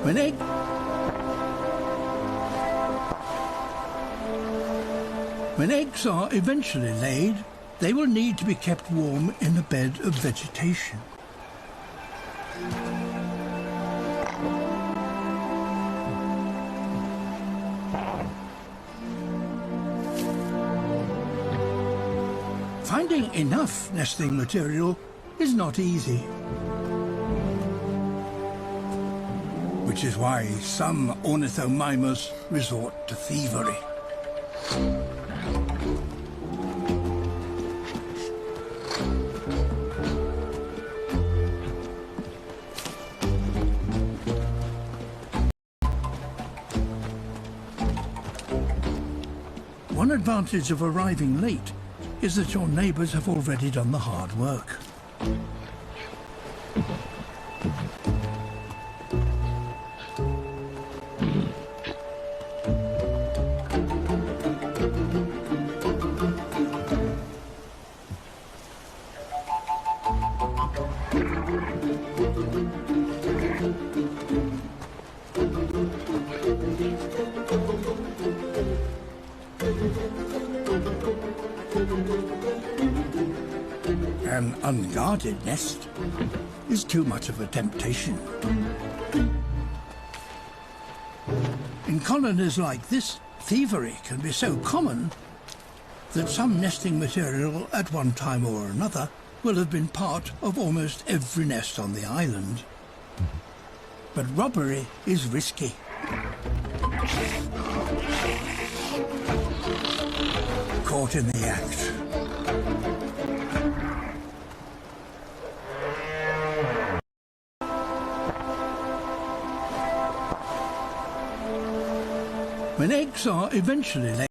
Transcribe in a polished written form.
When eggs are eventually laid, they will need to be kept warm in a bed of vegetation. Finding enough nesting material is not easy, which is why some ornithomimers resort to thievery. One advantage of arriving late is that your neighbours have already done the hard work. An unguarded nest is too much of a temptation. In colonies like this, thievery can be so common that some nesting material at one time or another will have been part of almost every nest on the island. But robbery is risky. Caught in the act. When eggs are eventually laid,